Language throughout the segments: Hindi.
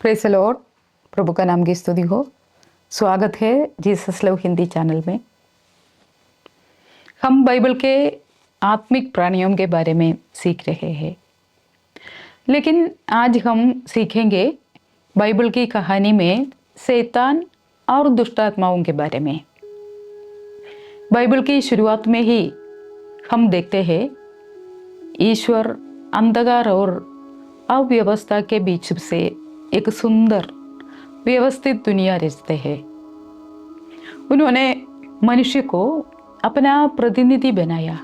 Praise the Lord. प्रभु का नाम की स्तुति हो। स्वागत है जीसस लव हिंदी चैनल में। हम बाइबल के आत्मिक प्राणियों के बारे में सीख रहे हैं, लेकिन आज हम सीखेंगे बाइबल की कहानी में शैतान और दुष्ट आत्माओं के बारे में। बाइबल की शुरुआत में ही हम देखते हैं ईश्वर अंधकार और अव्यवस्था के बीच से एक सुंदर व्यवस्थित दुनिया रचते हैं। उन्होंने मनुष्य को अपना प्रतिनिधि बनाया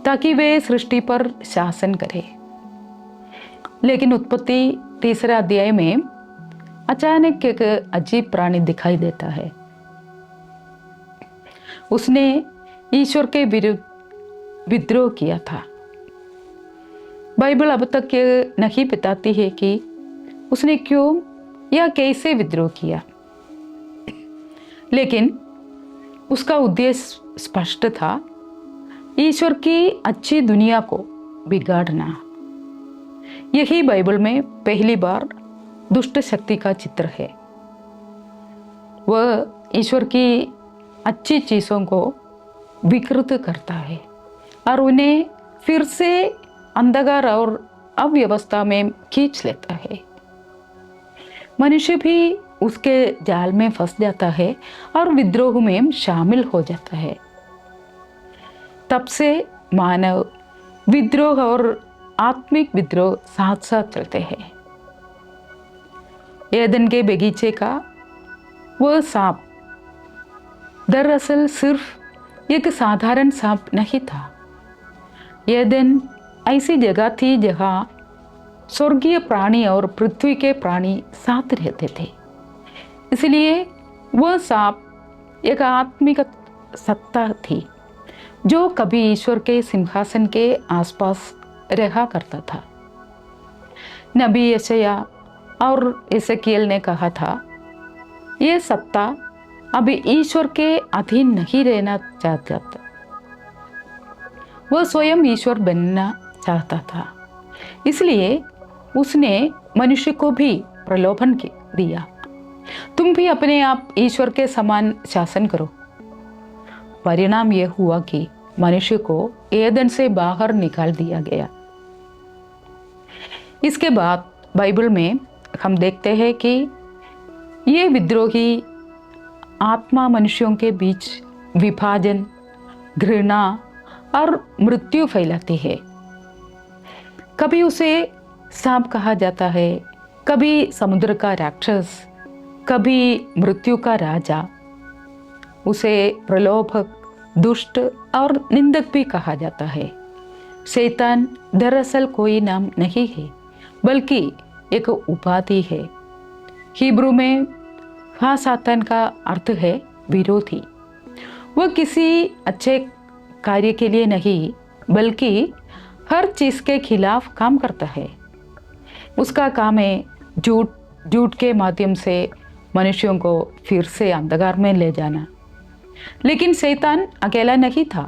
ताकि वे सृष्टि पर शासन करें। लेकिन उत्पत्ति 3 अध्याय में अचानक एक अजीब प्राणी दिखाई देता है। उसने ईश्वर के विरुद्ध विद्रोह किया था। बाइबल अब तक ये नहीं बताती है कि उसने क्यों या कैसे विद्रोह किया, लेकिन उसका उद्देश्य स्पष्ट था, ईश्वर की अच्छी दुनिया को बिगाड़ना। यही बाइबल में पहली बार दुष्ट शक्ति का चित्र है। वह ईश्वर की अच्छी चीज़ों को विकृत करता है और उन्हें फिर से अंधकार और अव्यवस्था में खींच लेता है। मनुष्य भी उसके जाल में फंस जाता है और विद्रोह में शामिल हो जाता है। तब से मानव विद्रोह और आत्मिक विद्रोह साथ साथ चलते हैं। एदन के बगीचे का वह सांप दरअसल सिर्फ एक साधारण सांप नहीं था। एदन ऐसी जगह थी जहाँ स्वर्गीय प्राणी और पृथ्वी के प्राणी साथ रहते थे। इसलिए वह सांप एक आत्मिक सत्ता थी जो कभी ईश्वर के सिंहासन के आसपास रहा करता था। नबी यशाया और एसेकिएल ने कहा था, यह सत्ता अभी ईश्वर के अधीन नहीं रहना चाहता था। वह स्वयं ईश्वर बनना चाहता था। इसलिए उसने मनुष्य को भी प्रलोभन दिया, तुम भी अपने आप ईश्वर के समान शासन करो। परिणाम यह हुआ कि मनुष्य को एदन से बाहर निकाल दिया गया। इसके बाद बाइबल में हम देखते हैं कि ये विद्रोही आत्मा मनुष्यों के बीच विभाजन, घृणा और मृत्यु फैलाती है। कभी उसे सांप कहा जाता है, कभी समुद्र का राक्षस, कभी मृत्यु का राजा। उसे प्रलोभक, दुष्ट और निंदक भी कहा जाता है। शैतान दरअसल कोई नाम नहीं है, बल्कि एक उपाधि है। हिब्रू में हा सातान का अर्थ है विरोधी। वह किसी अच्छे कार्य के लिए नहीं, बल्कि हर चीज के खिलाफ काम करता है। उसका काम है झूठ के माध्यम से मनुष्यों को फिर से अंधकार में ले जाना। लेकिन शैतान अकेला नहीं था।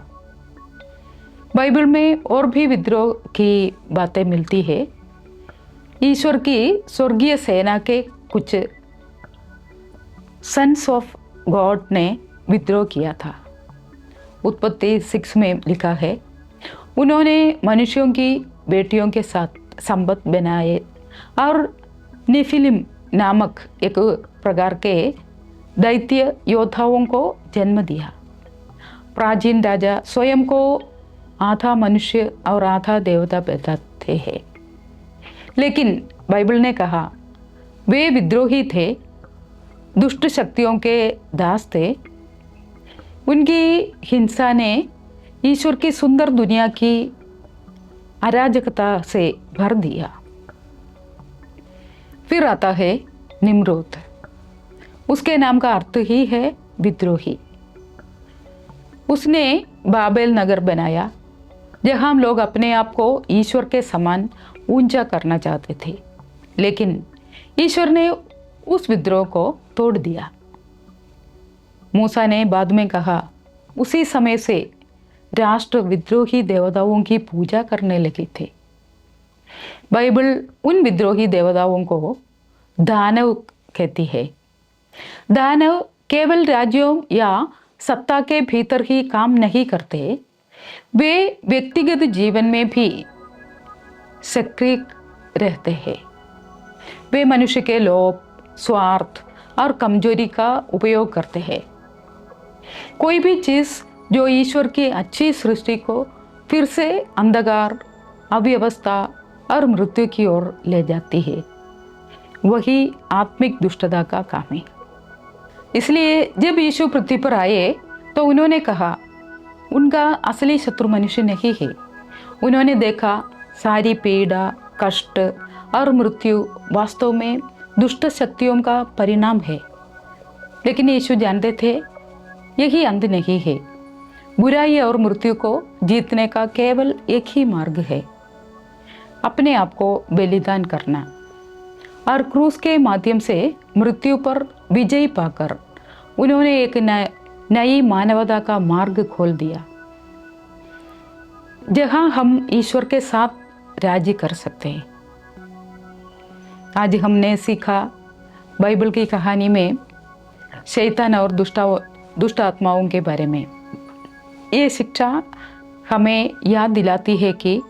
बाइबल में और भी विद्रोह की बातें मिलती है। ईश्वर की स्वर्गीय सेना के कुछ सन्स ऑफ गॉड ने विद्रोह किया था। उत्पत्ति 6 में लिखा है, उन्होंने मनुष्यों की बेटियों के साथ संबंध बनाए और नेफिलिम नामक एक प्रकार के दैत्य योद्धाओं को जन्म दिया। प्राचीन राजा स्वयं को आधा मनुष्य और आधा देवता बताते हैं। लेकिन बाइबल ने कहा वे विद्रोही थे, दुष्ट शक्तियों के दास थे। उनकी हिंसा ने ईश्वर की सुंदर दुनिया की अराजकता से भर दिया। फिर आता है निम्रोद। उसके नाम का अर्थ ही है विद्रोही। उसने बाबेल नगर बनाया, जहां लोग अपने आप को ईश्वर के समान ऊंचा करना चाहते थे। लेकिन ईश्वर ने उस विद्रोह को तोड़ दिया। मूसा ने बाद में कहा, उसी समय से राष्ट्र विद्रोही देवताओं की पूजा करने लगे थे। बाइबल उन विद्रोही देवताओं को दानव कहती है। दानव केवल राज्यों या सत्ता के भीतर ही काम नहीं करते, वे व्यक्तिगत जीवन में भी सक्रिय रहते हैं। वे मनुष्य के लोभ, स्वार्थ और कमजोरी का उपयोग करते हैं। कोई भी चीज़ जो ईश्वर की अच्छी सृष्टि को फिर से अंधकार, अव्यवस्था और मृत्यु की ओर ले जाती है, वही आत्मिक दुष्टता का काम है। इसलिए जब यीशु पृथ्वी पर आए तो उन्होंने कहा उनका असली शत्रु मनुष्य नहीं है। उन्होंने देखा सारी पीड़ा, कष्ट और मृत्यु वास्तव में दुष्ट शक्तियों का परिणाम है। लेकिन यीशु जानते थे यही अंत नहीं है। बुराई और मृत्यु को जीतने का केवल एक ही मार्ग है, अपने आप को बलिदान करना और क्रूस के माध्यम से मृत्यु पर विजय पाकर उन्होंने एक नई मानवता का मार्ग खोल दिया, जहां हम ईश्वर के साथ राज्य कर सकते हैं। आज हमने सीखा बाइबल की कहानी में शैतान और दुष्ट आत्माओं के बारे में। ये शिक्षा हमें याद दिलाती है कि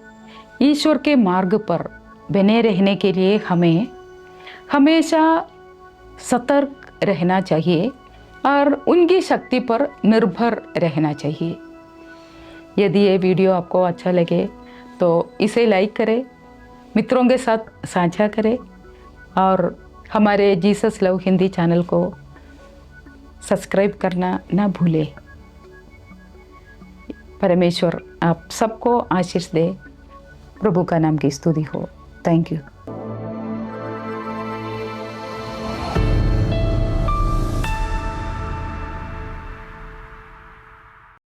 ईश्वर के मार्ग पर बने रहने के लिए हमें हमेशा सतर्क रहना चाहिए और उनकी शक्ति पर निर्भर रहना चाहिए। यदि ये वीडियो आपको अच्छा लगे तो इसे लाइक करें, मित्रों के साथ साझा करें और हमारे जीसस लव हिंदी चैनल को सब्सक्राइब करना ना भूलें। परमेश्वर आप सबको आशीष दे। प्रभु का नाम की स्तुति हो। Thank you.